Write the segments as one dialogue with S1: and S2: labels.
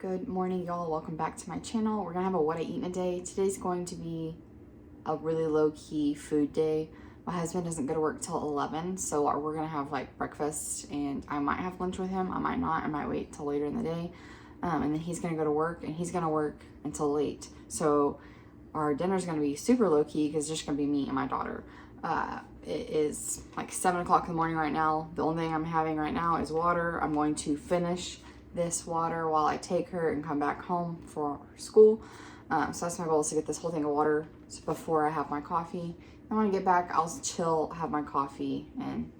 S1: Good morning, y'all. Welcome back to my channel. We're gonna have a what I eat in a day. Today's going to be a really low-key food day. My husband doesn't go to work till 11, so we're gonna have like breakfast, and I might have lunch with him. I might not. I might wait till later in the day. And then he's gonna go to work, and he's gonna work until late. So our dinner's gonna be super low-key because it's just gonna be me and my daughter. It is like 7 o'clock in the morning right now. The only thing I'm having right now is water. I'm going to finish this water while I take her and come back home for school. So that's my goal, is to get this whole thing of water before I have my coffee. And when I get back, I'll chill, have my coffee, and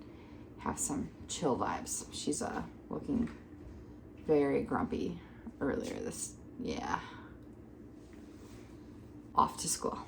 S1: have some chill vibes. She's looking very grumpy earlier off to school.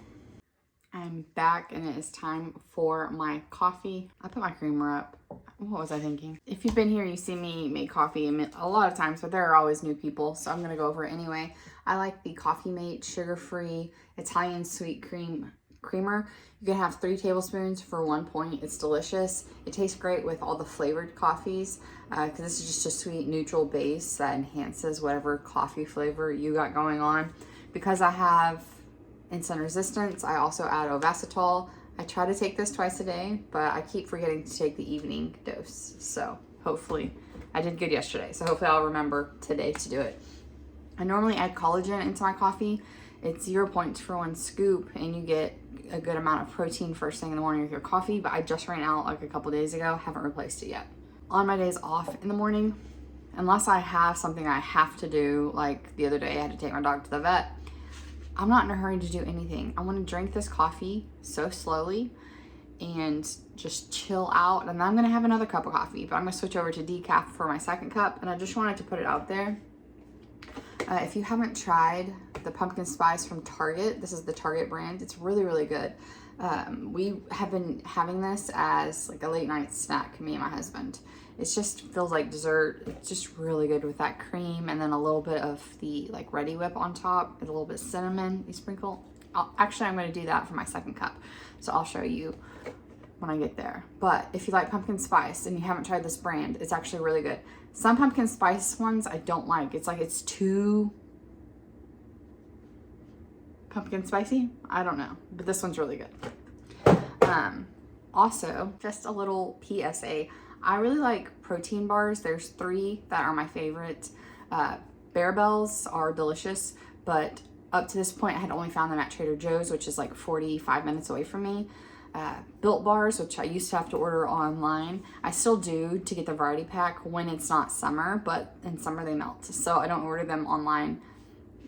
S1: I'm back and it is time for my coffee. I put my creamer up. What was I thinking? If you've been here, you see me make coffee a lot of times, but there are always new people, so I'm gonna go over it anyway. I like the Coffee Mate sugar-free Italian sweet creamer. You can have 3 tablespoons for 1 point. It's delicious. It tastes great with all the flavored coffees because this is just a sweet neutral base that enhances whatever coffee flavor you got going on. Because I have insulin resistance, I also add ovasitol. I try to take this twice a day, but I keep forgetting to take the evening dose. So hopefully, I did good yesterday, so hopefully I'll remember today to do it. I normally add collagen into my coffee. It's 0 points for 1 scoop, and you get a good amount of protein first thing in the morning with your coffee, but I just ran out like a couple days ago, haven't replaced it yet. On my days off in the morning, unless I have something I have to do, like the other day I had to take my dog to the vet, I'm not in a hurry to do anything. I want to drink this coffee so slowly and just chill out. And then I'm going to have another cup of coffee, but I'm going to switch over to decaf for my second cup. And I just wanted to put it out there. If you haven't tried the pumpkin spice from Target, this is the Target brand. It's really, really good. We have been having this as like a late night snack, me and my husband. It just feels like dessert. It's just really good with that cream, and then a little bit of the like Ready Whip on top, and a little bit of cinnamon you sprinkle. Actually, I'm going to do that for my second cup, so I'll show you when I get there. But if you like pumpkin spice and you haven't tried this brand, it's actually really good. Some pumpkin spice ones I don't like. It's like it's too pumpkin spicy. I don't know, but this one's really good. Also, just a little PSA. I really like protein bars. There's 3 that are my favorite. Bear Bells are delicious, but up to this point I had only found them at Trader Joe's, which is like 45 minutes away from me. Built Bars, which I used to have to order online. I still do to get the variety pack when it's not summer, but in summer they melt. So I don't order them online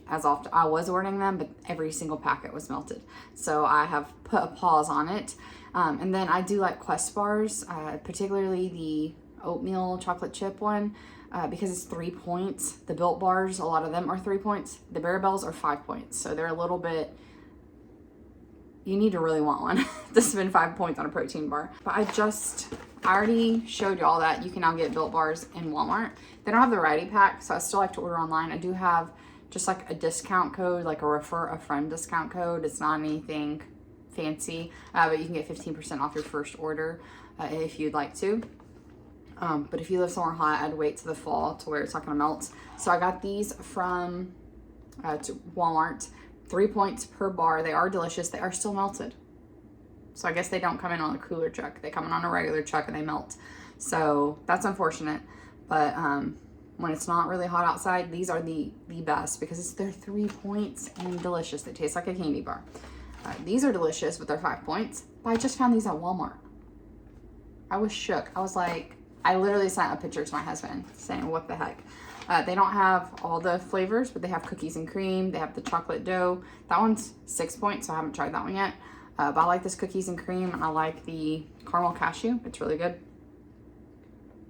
S1: as often. I was ordering them, but every single packet was melted. So I have put a pause on it. And then I do like Quest bars, particularly the oatmeal chocolate chip one, because it's 3 points. The Built Bars, a lot of them are 3 points. The Bear Bells are 5 points. So they're a little bit, you need to really want one to spend 5 points on a protein bar. But I already showed y'all that you can now get Built Bars in Walmart. They don't have the variety pack, so I still like to order online. I do have just like a discount code, like a refer a friend discount code. It's not anything fancy, but you can get 15% off your first order if you'd like to. But if you live somewhere hot, I'd wait to the fall to where it's not gonna melt. So I got these from Walmart. 3 points per bar. They are delicious. They are still melted. So I guess they don't come in on a cooler truck. They come in on a regular truck and they melt. So that's unfortunate. But when it's not really hot outside, these are the best because they're 3 points and delicious. They taste like a candy bar. These are delicious, but they're 5 points. But I just found these at Walmart. I was shook. I was like, I literally sent a picture to my husband saying, what the heck? They don't have all the flavors, but they have cookies and cream. They have the chocolate dough. That one's 6 points, so I haven't tried that one yet. But I like this cookies and cream, and I like the caramel cashew. It's really good.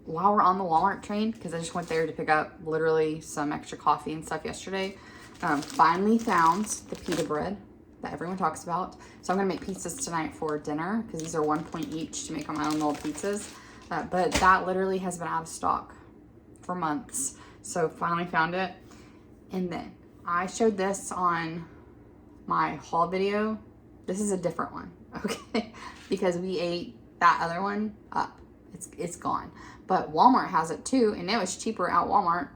S1: While we're on the Walmart train, because I just went there to pick up literally some extra coffee and stuff yesterday, finally found the pita bread that everyone talks about. So I'm gonna make pizzas tonight for dinner because these are 1 point each to make on my own little pizzas. But that literally has been out of stock for months. So finally found it. And then I showed this on my haul video. This is a different one, okay? Because we ate that other one up. It's gone. But Walmart has it too, and it was cheaper at Walmart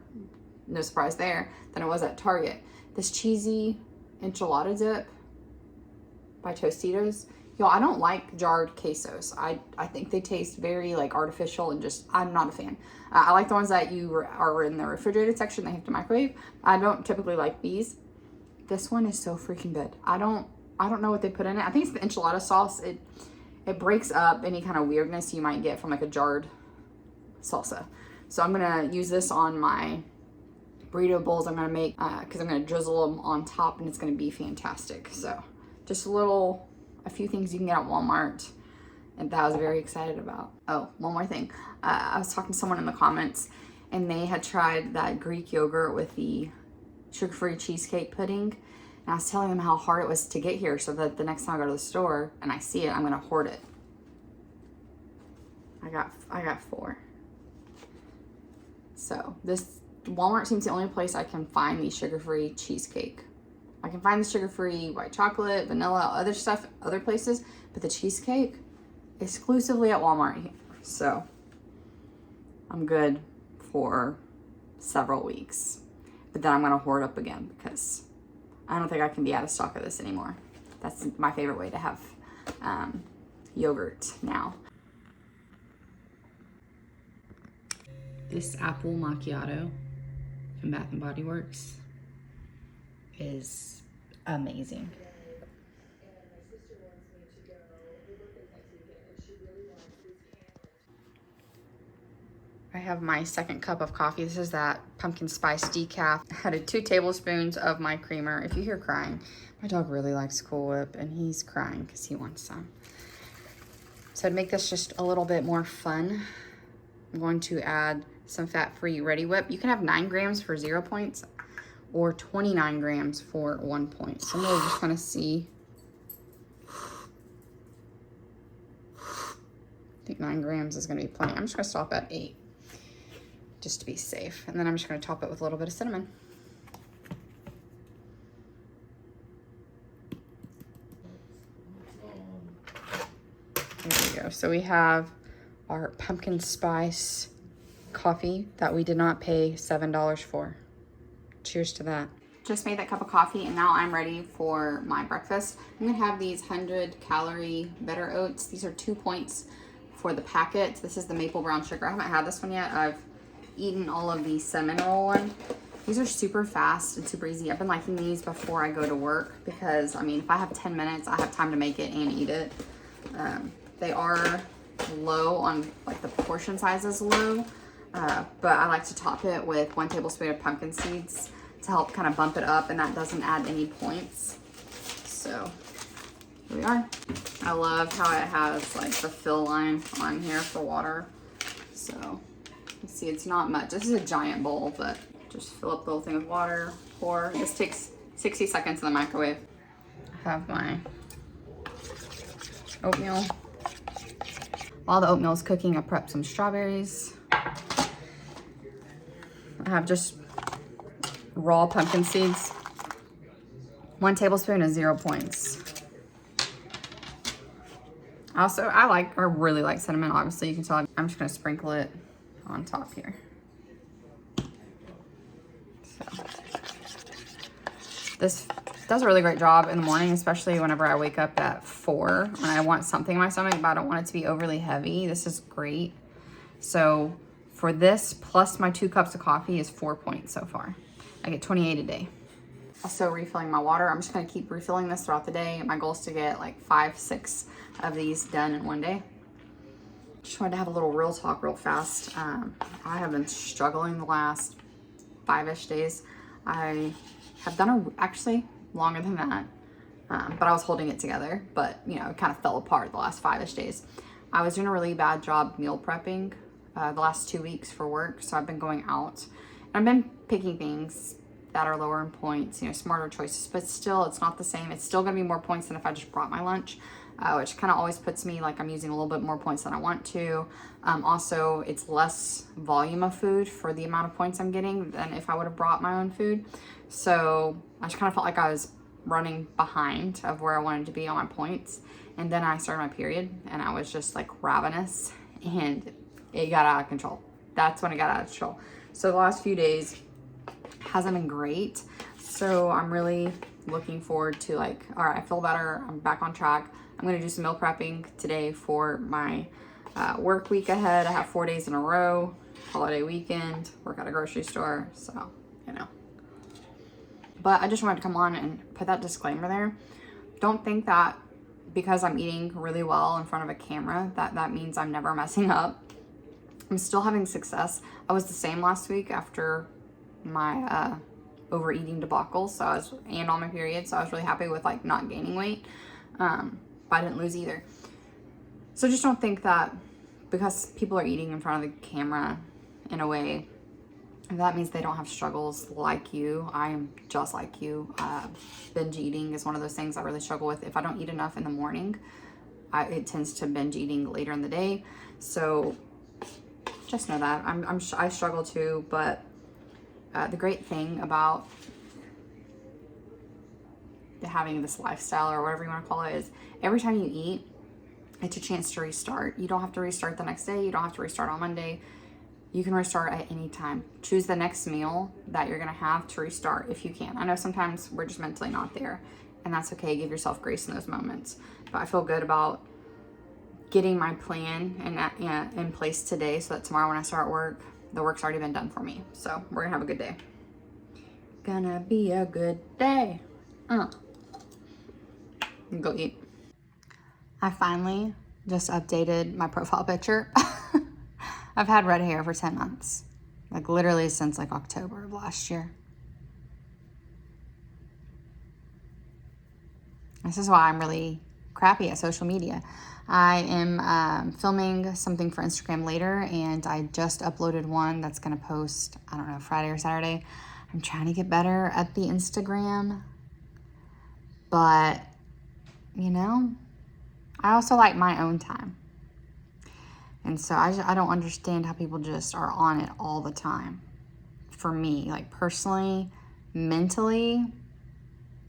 S1: no surprise there, than it was at Target. This cheesy enchilada dip by Tostitos. Yo, I don't like jarred quesos. I think they taste very like artificial and just, I'm not a fan. I like the ones that are in the refrigerated section they have to microwave. I don't typically like these. This one is so freaking good. I don't know what they put in it. I think it's the enchilada sauce. It breaks up any kind of weirdness you might get from like a jarred salsa. So I'm gonna use this on my burrito bowls I'm gonna make because I'm gonna drizzle them on top and it's gonna be fantastic. So just a few things you can get at Walmart and that I was very excited about. Oh, one more thing. I was talking to someone in the comments and they had tried that Greek yogurt with the sugar-free cheesecake pudding. And I was telling them how hard it was to get here so that the next time I go to the store and I see it, I'm gonna hoard it. I got 4. So this Walmart seems the only place I can find the sugar-free cheesecake. I can find the sugar-free white chocolate, vanilla, other stuff, other places, but the cheesecake exclusively at Walmart. So I'm good for several weeks, but then I'm gonna hoard up again because I don't think I can be out of stock of this anymore. That's my favorite way to have yogurt now. This apple macchiato from Bath and Body Works is amazing. I have my second cup of coffee. This is that pumpkin spice decaf. I added 2 tablespoons of my creamer. If you hear crying, my dog really likes Cool Whip and he's crying because he wants some. So to make this just a little bit more fun, I'm going to add some fat-free Ready Whip. You can have 9 grams for 0 points or 29 grams for 1 point. So I'm really just gonna see. I think 9 grams is gonna be plenty. I'm just gonna stop at 8 just to be safe. And then I'm just gonna top it with a little bit of cinnamon. There we go. So we have our pumpkin spice coffee that we did not pay $7 for. Cheers to that. Just made that cup of coffee and now I'm ready for my breakfast. I'm gonna have these 100-calorie Better Oats. These are 2 points for the packet. This is the maple brown sugar. I haven't had this one yet. I've eaten all of the cinnamon roll one. These are super fast and super easy. I've been liking these before I go to work because, I mean, if I have 10 minutes, I have time to make it and eat it. They are low on, like the portion size is low, but I like to top it with 1 tablespoon of pumpkin seeds to help kind of bump it up, and that doesn't add any points. So here we are. I love how it has like the fill line on here for water. So you see it's not much. This is a giant bowl, but just fill up the whole thing with water, pour. This takes 60 seconds in the microwave. I have my oatmeal. While the oatmeal is cooking, I prep some strawberries. I have just raw pumpkin seeds. 1 tablespoon is 0 points. Also, I really like cinnamon, obviously you can tell. I'm just gonna sprinkle it on top here. So, this does a really great job in the morning, especially whenever I wake up at 4 and I want something in my stomach, but I don't want it to be overly heavy. This is great. So for this, plus my 2 cups of coffee is 4 points so far. I get 28 a day. Also refilling my water. I'm just gonna keep refilling this throughout the day. My goal is to get like 5, 6 of these done in one day. Just wanted to have a little real talk real fast. I have been struggling the last 5-ish days. I have done actually longer than that, but I was holding it together, but you know, it kind of fell apart the last 5-ish days. I was doing a really bad job meal prepping the last 2 weeks for work, so I've been going out and I've been picking things that are lower in points, you know, smarter choices, but still it's not the same. It's still gonna be more points than if I just brought my lunch, which kind of always puts me like I'm using a little bit more points than I want to. Also, it's less volume of food for the amount of points I'm getting than if I would have brought my own food. So I just kind of felt like I was running behind of where I wanted to be on my points. And then I started my period and I was just like ravenous and it got out of control. That's when it got out of control. So the last few days, hasn't been great. So I'm really looking forward to like, all right, I feel better. I'm back on track. I'm gonna do some meal prepping today for my work week ahead. I have 4 days in a row, holiday weekend, work at a grocery store, so, you know. But I just wanted to come on and put that disclaimer there. Don't think that because I'm eating really well in front of a camera, that means I'm never messing up. I'm still having success. I was the same last week after my overeating debacle, and on my period, so I was really happy with like not gaining weight, but I didn't lose either. So just don't think that because people are eating in front of the camera in a way, that means they don't have struggles like you. I am just like you. Binge eating is one of those things I really struggle with. If I don't eat enough in the morning, it tends to binge eating later in the day. So just know that I struggle too, but the great thing about having this lifestyle or whatever you want to call it is every time you eat, it's a chance to restart. You don't have to restart the next day. You don't have to restart on Monday. You can restart at any time. Choose the next meal that you're gonna have to restart if you can. I know sometimes we're just mentally not there, and that's okay. Give yourself grace in those moments. But I feel good about getting my plan in place today so that tomorrow when I start work, the work's already been done for me. So we're gonna have a good day. Gonna be a good day. Go eat. I finally just updated my profile picture. I've had red hair for 10 months. Like literally since like October of last year. This is why I'm really crappy at social media. I am filming something for Instagram later, and I just uploaded one that's gonna post, I don't know, Friday or Saturday. I'm trying to get better at the Instagram, but you know, I also like my own time. And so I don't understand how people just are on it all the time. For me, like personally, mentally,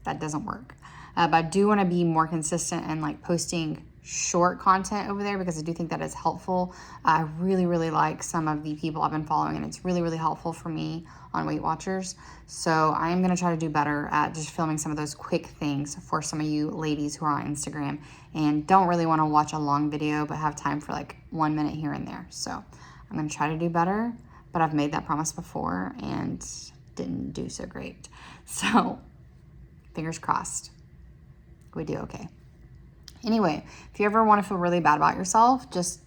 S1: that doesn't work. But I do want to be more consistent and like posting short content over there because I do think that is helpful. I really, really like some of the people I've been following, and it's really, really helpful for me on Weight Watchers. So I am going to try to do better at just filming some of those quick things for some of you ladies who are on Instagram and don't really want to watch a long video but have time for like 1 minute here and there. So I'm going to try to do better, but I've made that promise before and didn't do so great. So fingers crossed, we do okay. Anyway, if you ever want to feel really bad about yourself, just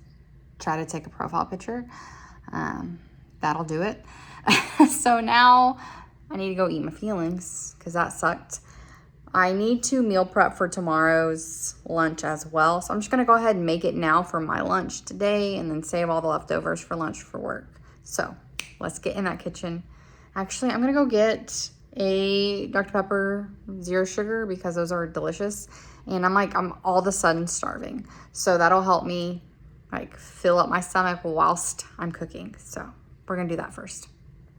S1: try to take a profile picture. That'll do it. So now I need to go eat my feelings because that sucked. I need to meal prep for tomorrow's lunch as well. So I'm just going to go ahead and make it now for my lunch today and then save all the leftovers for lunch for work. So let's get in that kitchen. Actually, I'm going to go get a Dr. Pepper Zero Sugar because those are delicious. And I'm all of a sudden starving. So that'll help me like fill up my stomach whilst I'm cooking. So we're gonna do that first.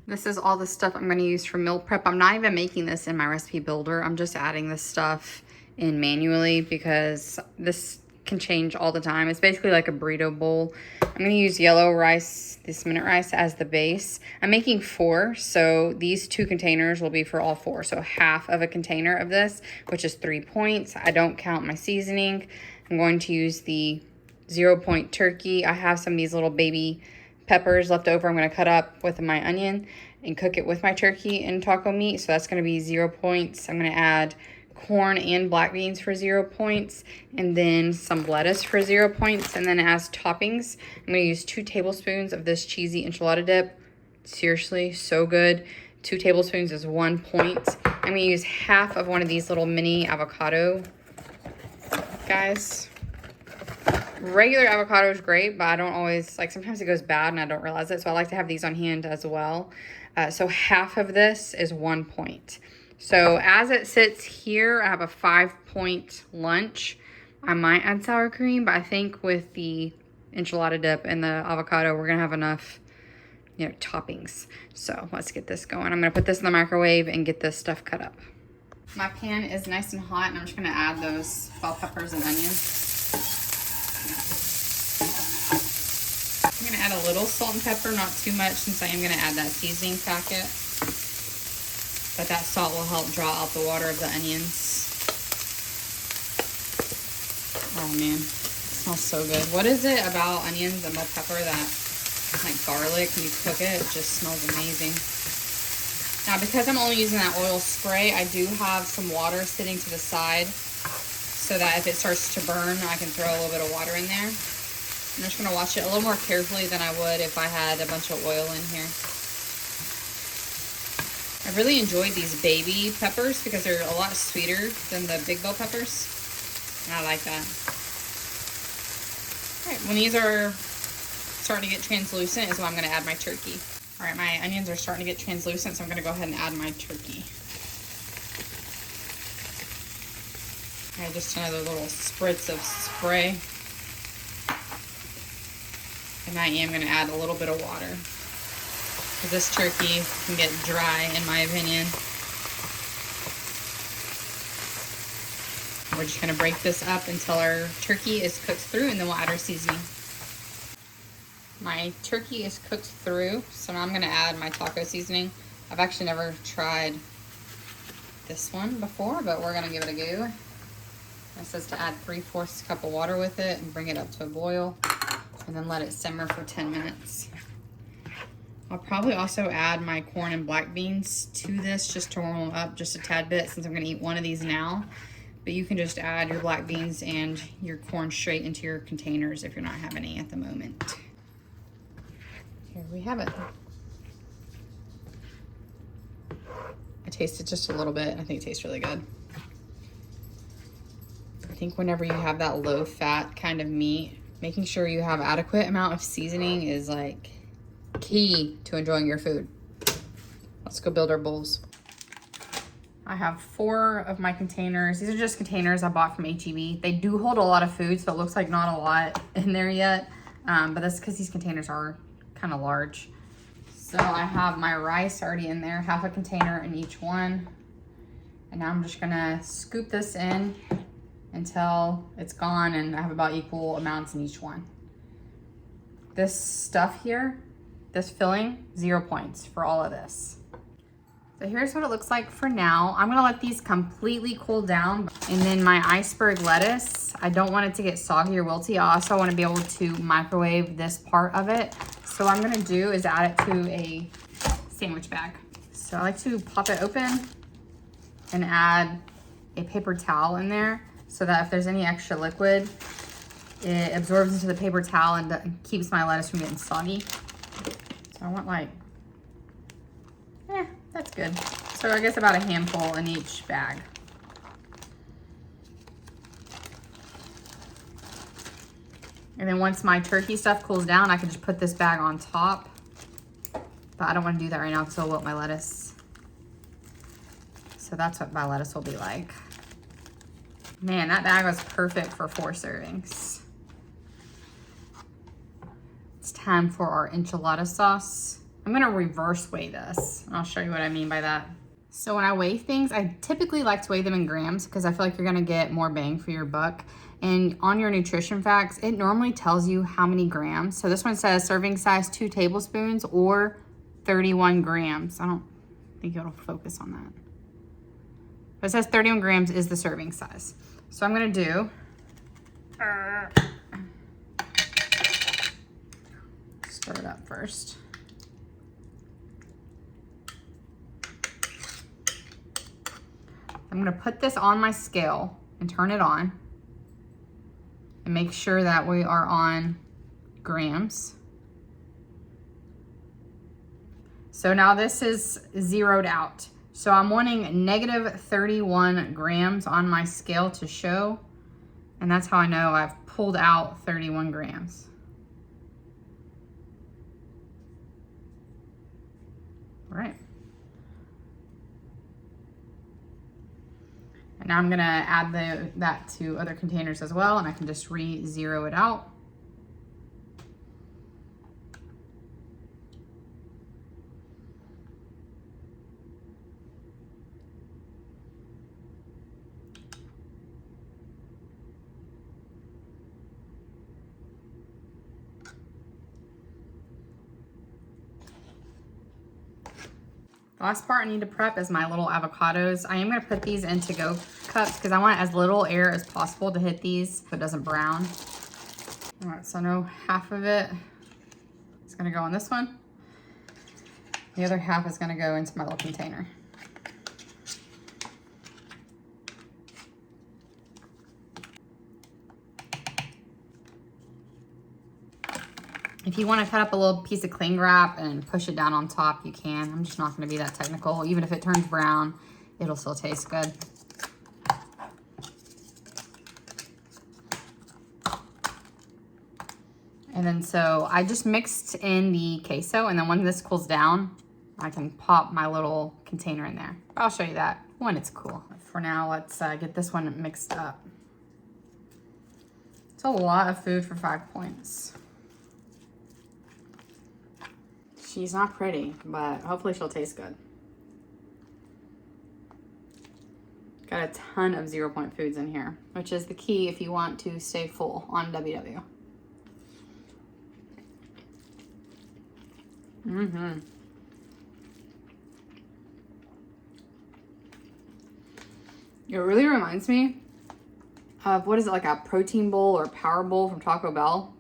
S1: This is all the stuff I'm gonna use for meal prep. I'm not even making this in my recipe builder. I'm just adding this stuff in manually because this can change all the time. It's basically like a burrito bowl. I'm gonna use yellow rice, this minute rice as the base. I'm making 4, so these 2 containers will be for all 4. So half of a container of this, which is 3 points. I don't count my seasoning. I'm going to use the 0 point turkey. I have some of these little baby peppers left over. I'm gonna cut up with my onion and cook it with my turkey and taco meat. So that's gonna be 0 points. I'm gonna add corn and black beans for 0 points, and then some lettuce for 0 points. And then as toppings, I'm going to use 2 tablespoons of this cheesy enchilada dip. Seriously, so good. 2 tablespoons is 1 point. I'm going to use half of one of these little mini avocado guys. Regular avocado is great, but I don't always, like sometimes it goes bad and I don't realize it. So I like to have these on hand as well. So half of this is 1 point. So as it sits here, I have a 5-point lunch. I might add sour cream, but I think with the enchilada dip and the avocado, we're gonna have enough, you know, toppings. So let's get this going. I'm gonna put this in the microwave and get this stuff cut up. My pan is nice and hot, and I'm just gonna add those bell peppers and onions. I'm gonna add a little salt and pepper, not too much, since I am gonna add that seasoning packet. but that salt will help draw out the water of the onions. Oh man, it smells so good. What is it about onions and bell pepper that, like garlic, when you cook it, it just smells amazing. Now, because I'm only using that oil spray, I do have some water sitting to the side so that if it starts to burn, I can throw a little bit of water in there. I'm just gonna watch it a little more carefully than I would if I had a bunch of oil in here. I really enjoyed these baby peppers because they're a lot sweeter than the big bell peppers. And I like that. All right, when these are starting to get translucent is when I'm gonna add my turkey. All right, my onions are starting to get translucent, so I'm gonna go ahead and add my turkey. All right, just another little spritz of spray. And I am gonna add a little bit of water, because this turkey can get dry, in my opinion. We're just gonna break this up until our turkey is cooked through, and then we'll add our seasoning. My turkey is cooked through, so now I'm gonna add my taco seasoning. I've actually never tried this one before, but we're gonna give it a go. It says to add 3/4 cup of water with it and bring it up to a boil, and then let it simmer for 10 minutes. I'll probably also add my corn and black beans to this just to warm them up just a tad bit, since I'm gonna eat one of these now. But you can just add your black beans and your corn straight into your containers if you're not having any at the moment. Here we have it. I tasted just a little bit, and I think it tastes really good. I think whenever you have that low fat kind of meat, making sure you have adequate amount of seasoning is like key to enjoying your food. Let's go build our bowls. I have 4 of my containers. These are just containers I bought from H-E-B. They do hold a lot of food, so it looks like not a lot in there yet. But that's because these containers are kind of large. So I have my rice already in there, half a container in each one. And now I'm just gonna scoop this in until it's gone, and I have about equal amounts in each one. This stuff here, this filling, 0 points for all of this. So here's what it looks like for now. I'm gonna let these completely cool down. And then my iceberg lettuce, I don't want it to get soggy or wilty. I also wanna be able to microwave this part of it. So what I'm gonna do is add it to a sandwich bag. So I like to pop it open and add a paper towel in there so that if there's any extra liquid, it absorbs into the paper towel and keeps my lettuce from getting soggy. So I want like, that's good. So I guess about a handful in each bag. And then once my turkey stuff cools down, I can just put this bag on top. But I don't want to do that right now because it'll wilt my lettuce. So that's what my lettuce will be like. Man, that bag was perfect for 4 servings. It's time for our enchilada sauce. I'm gonna reverse weigh this, and I'll show you what I mean by that. So when I weigh things, I typically like to weigh them in grams because I feel like you're gonna get more bang for your buck. And on your nutrition facts, it normally tells you how many grams. So this one says serving size 2 tablespoons or 31 grams. I don't think it'll focus on that. But it says 31 grams is the serving size. So I'm gonna do, stir it up first. I'm gonna put this on my scale and turn it on and make sure that we are on grams. So now this is zeroed out. So I'm wanting negative 31 grams on my scale to show, and that's how I know I've pulled out 31 grams. All right. And now I'm gonna add that to other containers as well, and I can just re-zero it out. Last part I need to prep is my little avocados. I am gonna put these in to-go cups because I want as little air as possible to hit these so it doesn't brown. All right, so I know half of it is gonna go on this one. The other half is gonna go into my little container. If you want to cut up a little piece of cling wrap and push it down on top, you can. I'm just not going to be that technical. Even if it turns brown, it'll still taste good. And then so I just mixed in the queso, and then when this cools down, I can pop my little container in there. I'll show you that when it's cool. For now, let's get this one mixed up. It's a lot of food for 5 points. She's not pretty, but hopefully she'll taste good. Got a ton of 0-point foods in here, which is the key if you want to stay full on WW. It really reminds me of, what is it, like a protein bowl or power bowl from Taco Bell?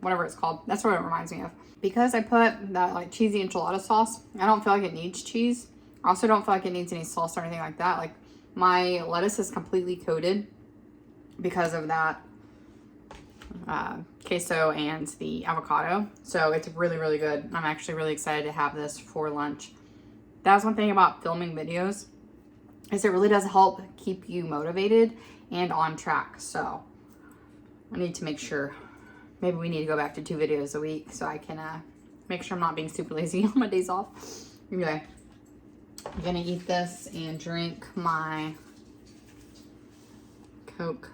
S1: Whatever it's called. That's what it reminds me of. Because I put that like cheesy enchilada sauce, I don't feel like it needs cheese. I also don't feel like it needs any sauce or anything like that. Like, my lettuce is completely coated because of that queso and the avocado. So it's really, really good. I'm actually really excited to have this for lunch. That's one thing about filming videos, is it really does help keep you motivated and on track. So I need to make sure. Maybe we need to go back to 2 videos a week so I can make sure I'm not being super lazy on my days off. Anyway, I'm gonna eat this and drink my Coke,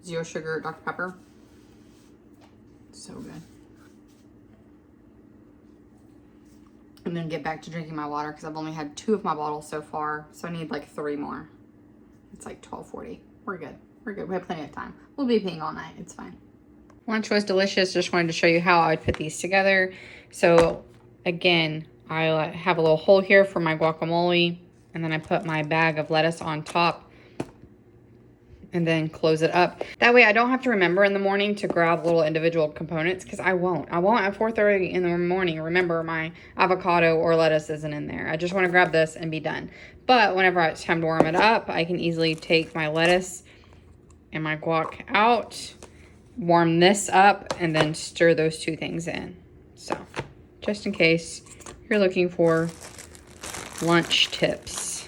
S1: 0 sugar, Dr. Pepper. So good. And then get back to drinking my water because I've only had 2 of my bottles so far. So I need like 3 more. It's like 12:40. We're good. We're good. We have plenty of time. We'll be peeing all night. It's fine. Lunch was delicious. Just wanted to show you how I would put these together. So again, I have a little hole here for my guacamole, and then I put my bag of lettuce on top and then close it up. That way I don't have to remember in the morning to grab little individual components, because I won't at 4:30 in the morning remember my avocado or lettuce isn't in there. I just want to grab this and be done. But whenever it's time to warm it up, I can easily take my lettuce and my guac out, warm this up, and then stir those 2 things in. So just in case you're looking for lunch tips,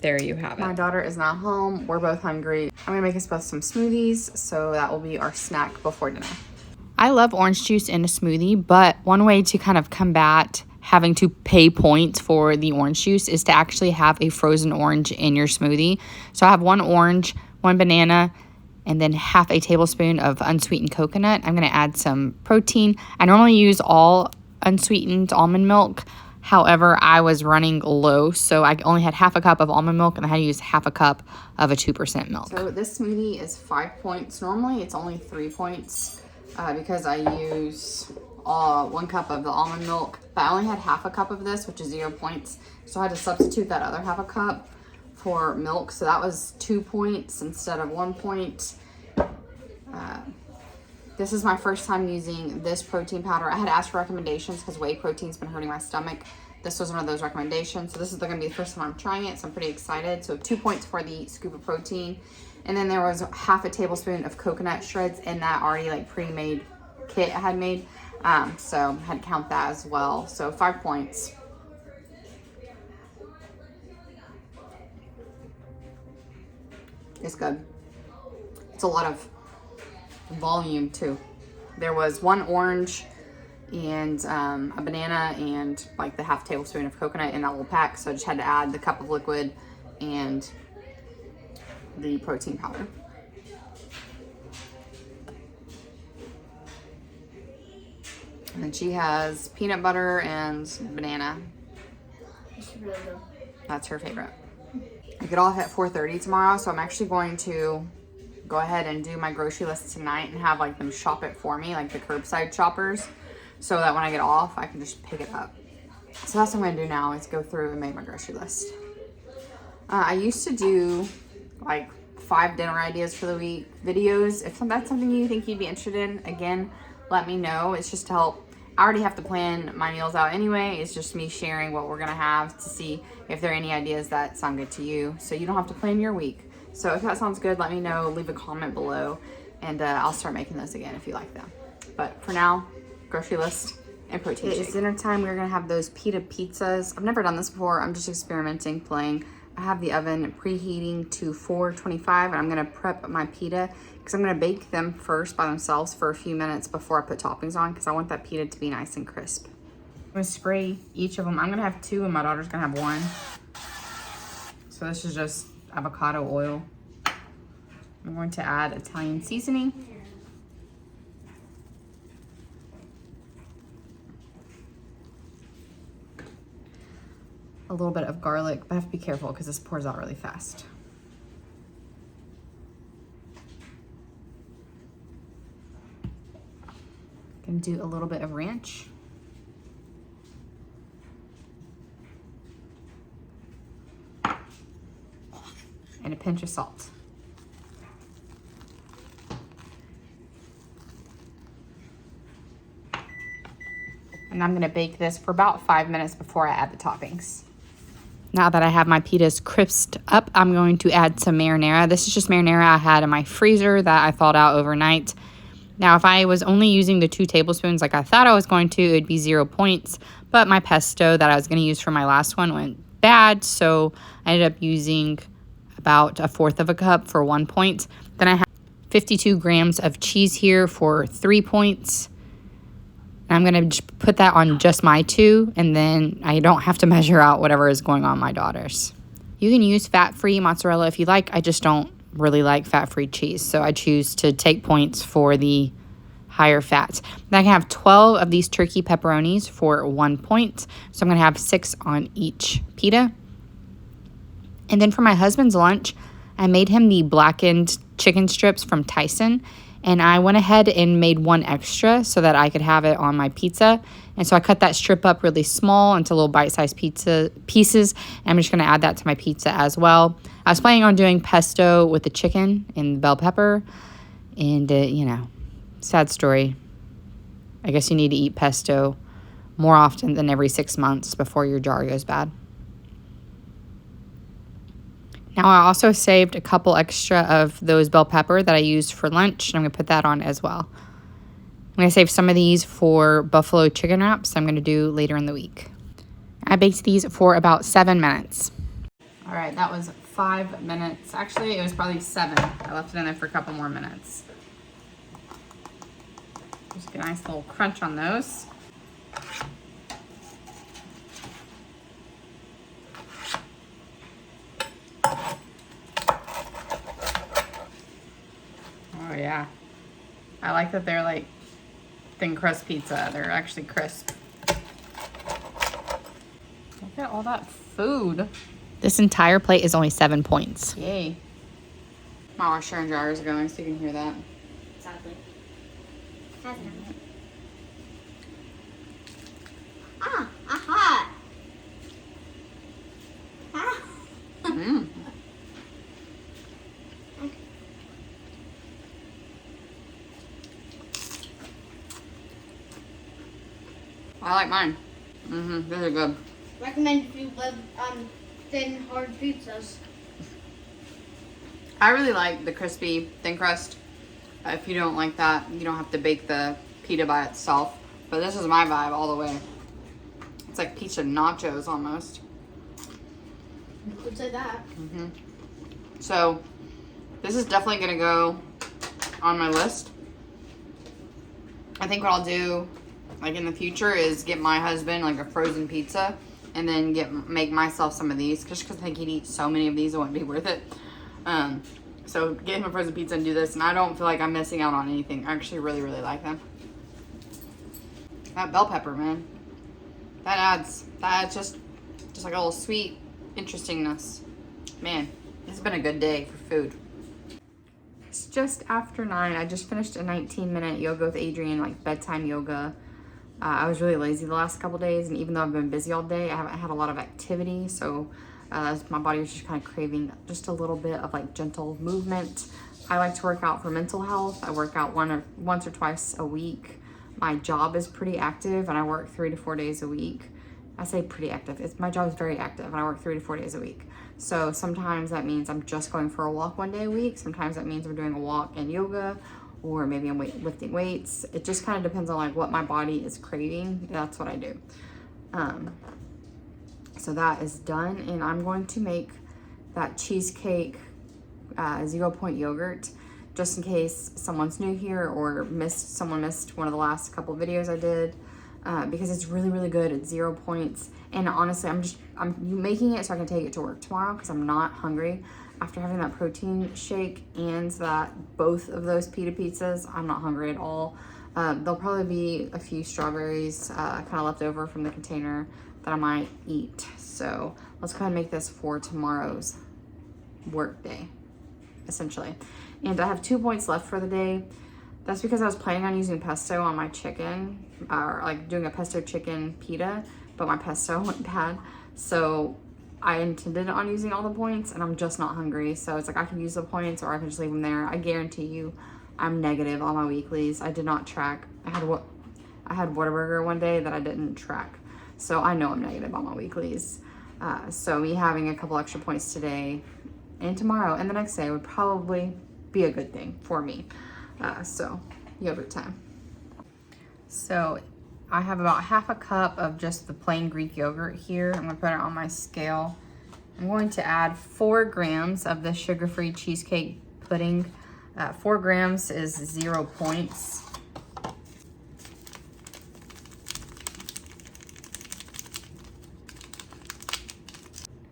S1: there you have it. My daughter is not home. We're both hungry. I'm gonna make us both some smoothies, so that will be our snack before dinner. I love orange juice in a smoothie, but one way to kind of combat having to pay points for the orange juice is to actually have a frozen orange in your smoothie. So I have 1 orange, 1 banana, and then half a tablespoon of unsweetened coconut. I'm gonna add some protein. I normally use all unsweetened almond milk. However, I was running low, so I only had half a cup of almond milk, and I had to use half a cup of a 2% milk. So this smoothie is 5 points. Normally it's only 3 points because I use 1 cup of the almond milk, but I only had half a cup of this, which is 0 points. So I had to substitute that other half a cup for milk, so that was 2 points instead of 1 point. This is my first time using this protein powder. I had asked for recommendations because whey protein's been hurting my stomach. This was one of those recommendations, so this is gonna be the first time I'm trying it, so I'm pretty excited. So 2 points for the scoop of protein, and then there was half a tablespoon of coconut shreds in that already like pre-made kit I had made, so I had to count that as well. So 5 points. It's good. It's a lot of volume too. There was 1 orange and a banana and like the half tablespoon of coconut in that little pack, so I just had to add the cup of liquid and the protein powder. And then she has peanut butter and banana. That's her favorite. I get off at 4:30 tomorrow, so I'm actually going to go ahead and do my grocery list tonight and have like them shop it for me, like the curbside shoppers, so that when I get off, I can just pick it up. So that's what I'm gonna do now, is go through and make my grocery list. I used to do like 5 dinner ideas for the week videos. If that's something you think you'd be interested in, again, let me know. It's just to help. I already have to plan my meals out anyway. It's just me sharing what we're gonna have to see if there are any ideas that sound good to you. So you don't have to plan your week. So if that sounds good, let me know, leave a comment below, and I'll start making those again if you like them. But for now, grocery list and protein shake. It's dinner time. We're gonna have those pita pizzas. I've never done this before. I'm just experimenting, playing. I have the oven preheating to 425, and I'm gonna prep my pita because I'm gonna bake them first by themselves for a few minutes before I put toppings on, because I want that pita to be nice and crisp. I'm gonna spray each of them. I'm gonna have 2 and my daughter's gonna have 1. So this is just avocado oil. I'm going to add Italian seasoning. A little bit of garlic, but I have to be careful because this pours out really fast. Gonna do a little bit of ranch. And a pinch of salt. And I'm gonna bake this for about 5 minutes before I add the toppings. Now that I have my pitas crisped up, I'm going to add some marinara. This is just marinara I had in my freezer that I thawed out overnight. Now, if I was only using the 2 tablespoons like I thought I was going to, it'd be 0 points. But my pesto that I was going to use for my last one went bad, so I ended up using about 1/4 of a cup for 1 point. Then I have 52 grams of cheese here for 3 points. I'm going to put that on just my 2, and then I don't have to measure out whatever is going on my daughter's. You can use fat-free mozzarella if you like. I just don't really like fat-free cheese, so I choose to take points for the higher fat. Then I can have 12 of these turkey pepperonis for 1 point, so I'm going to have 6 on each pita. And then for my husband's lunch, I made him the blackened chicken strips from Tyson. And I went ahead and made 1 extra so that I could have it on my pizza. And so I cut that strip up really small into little bite-sized pizza pieces. And I'm just going to add that to my pizza as well. I was planning on doing pesto with the chicken and bell pepper. And, you know, sad story. I guess you need to eat pesto more often than every 6 months before your jar goes bad. Now I also saved a couple extra of those bell pepper that I used for lunch, and I'm going to put that on as well. I'm going to save some of these for buffalo chicken wraps I'm going to do later in the week. I baked these for about 7 minutes. All right, that was 5 minutes. Actually, it was probably 7. I left it in there for a couple more minutes. Just get a nice little crunch on those. Oh yeah, I like that they're like thin crust pizza. They're actually crisp. Look at all that food. This entire plate is only 7 points. Yay. My washer and dryer is going, so you can hear that.
S2: Exactly. Ah, aha. Ah.
S1: Mmm. I like mine. These are good.
S2: Recommend if you love thin, hard pizzas.
S1: I really like the crispy thin crust. If you don't like that, you don't have to bake the pita by itself. But this is my vibe all the way. It's like pizza nachos almost.
S2: You could say that.
S1: So this is definitely gonna go on my list. I think what I'll do, like in the future, is get my husband like a frozen pizza, and then make myself some of these, just because I think he'd eat so many of these, it wouldn't be worth it. So get him a frozen pizza and do this, and I don't feel like I'm missing out on anything. I actually really, really like them. That bell pepper, man, that adds just like a little sweet interestingness. Man, it's been a good day for food. It's just after 9. I just finished a 19-minute yoga with Adrian, like bedtime yoga. I was really lazy the last couple days, and even though I've been busy all day, I haven't had a lot of activity, so my body was just kind of craving just a little bit of like gentle movement. I like to work out for mental health. I work out once or twice a week. My job is pretty active, and I work 3 to 4 days a week. I say pretty active. My job is very active, and I work 3 to 4 days a week. So sometimes that means I'm just going for a walk 1 day a week. Sometimes that means I'm doing a walk and yoga, or maybe I'm lifting weights. It just kind of depends on like what my body is craving. That's what I do. So that is done, and I'm going to make that cheesecake 0 point yogurt, just in case someone's new here or someone missed one of the last couple of videos I did, because it's really, really good at 0 points. And honestly, I'm making it so I can take it to work tomorrow because I'm not hungry. After having that protein shake and both of those pita pizzas, I'm not hungry at all. There'll probably be a few strawberries kind of left over from the container that I might eat. So let's go ahead and make this for tomorrow's work day, essentially. And I have 2 points left for the day. That's because I was planning on using pesto on my chicken, or like doing a pesto chicken pita, but my pesto went bad. So I intended on using all the points, and I'm just not hungry. So it's like I can use the points or I can just leave them there. I guarantee you I'm negative on my weeklies. I did not track. I had Whataburger one day that I didn't track. So I know I'm negative on my weeklies. So me having a couple extra points today and tomorrow and the next day would probably be a good thing for me. So yogurt time. So I have about half a cup of just the plain Greek yogurt here. I'm gonna put it on my scale. I'm going to add 4 grams of the sugar-free cheesecake pudding. 4 grams is 0 points.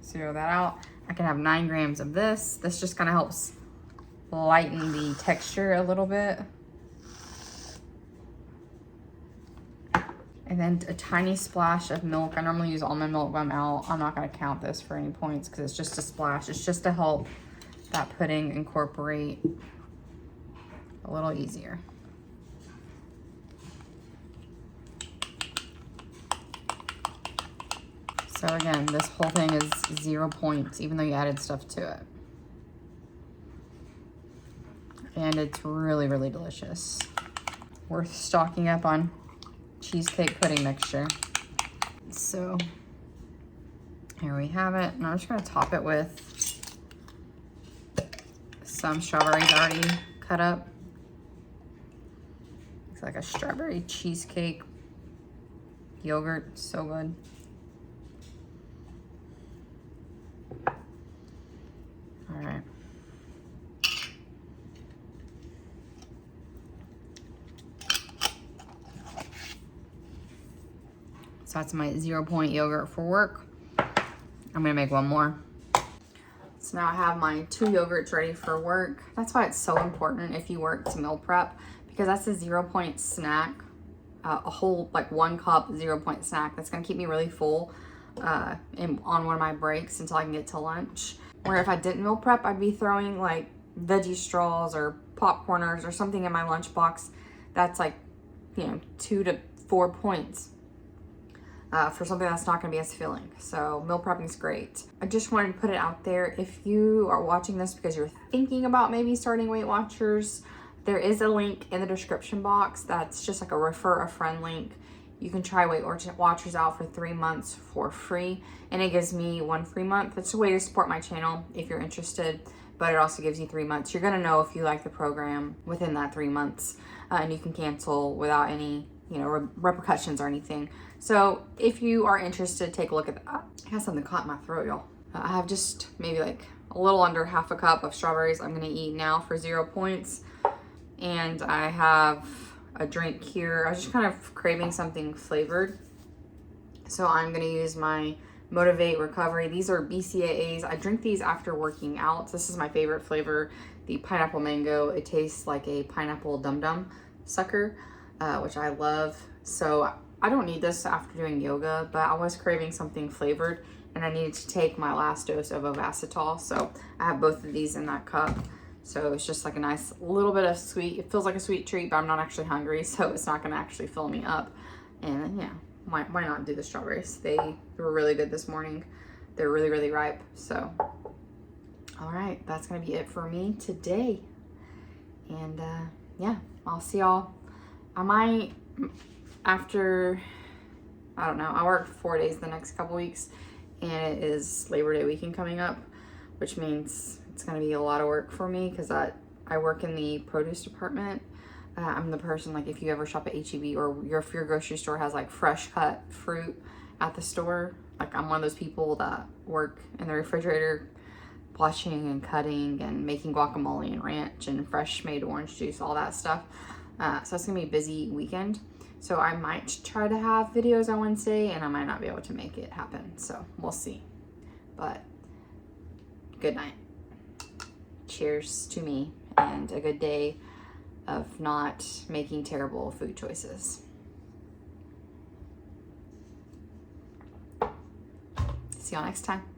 S1: Zero that out. I can have 9 grams of this. This just kind of helps lighten the texture a little bit. And then a tiny splash of milk. I normally use almond milk, but I'm out. I'm not gonna count this for any points because it's just a splash. It's just to help that pudding incorporate a little easier. So again, this whole thing is 0 points, even though you added stuff to it. And it's really, really delicious. Worth stocking up on cheesecake pudding mixture. So here we have it. And I'm just gonna top it with some strawberries already cut up. It's like a strawberry cheesecake yogurt, so good. All right. So that's my 0 point yogurt for work. I'm gonna make one more. So now I have my 2 yogurts ready for work. That's why it's so important if you work to meal prep, because that's a 0 point snack, a whole like 1 cup 0 point snack. That's gonna keep me really full on one of my breaks until I can get to lunch. Where if I didn't meal prep, I'd be throwing like veggie straws or popcorners or something in my lunchbox. That's like, 2 to 4 points. For something that's not gonna be as filling. So meal prepping is great. I just wanted to put it out there. If you are watching this because you're thinking about maybe starting Weight Watchers, there is a link in the description box that's just like a refer a friend link. You can try Weight Watchers out for 3 months for free, and it gives me 1 free month. It's a way to support my channel if you're interested, but it also gives you 3 months. You're gonna know if you like the program within that 3 months, and you can cancel without any repercussions or anything. So if you are interested, take a look at that. I have something caught in my throat, y'all. I have just maybe like a little under half a cup of strawberries I'm gonna eat now for 0 points. And I have a drink here. I was just kind of craving something flavored. So I'm gonna use my Motivate Recovery. These are BCAAs. I drink these after working out. This is my favorite flavor, the pineapple mango. It tastes like a pineapple dum dum sucker, which I love. So I don't need this after doing yoga, but I was craving something flavored and I needed to take my last dose of Ovasitol. So I have both of these in that cup. So it's just like a nice little bit of sweet. It feels like a sweet treat, but I'm not actually hungry, so it's not gonna actually fill me up. And yeah, why not do the strawberries? They were really good this morning. They're really, really ripe. So, all right, that's gonna be it for me today. And yeah, I'll see y'all. I might, after, I don't know, I work 4 days the next couple weeks, and it is Labor Day weekend coming up, which means it's gonna be a lot of work for me because I work in the produce department. I'm the person, like, if you ever shop at H-E-B or if your grocery store has like fresh cut fruit at the store, like I'm one of those people that work in the refrigerator watching and cutting and making guacamole and ranch and fresh made orange juice, all that stuff. So it's gonna be a busy weekend. So I might try to have videos on Wednesday and I might not be able to make it happen. So we'll see. But good night. Cheers to me and a good day of not making terrible food choices. See y'all next time.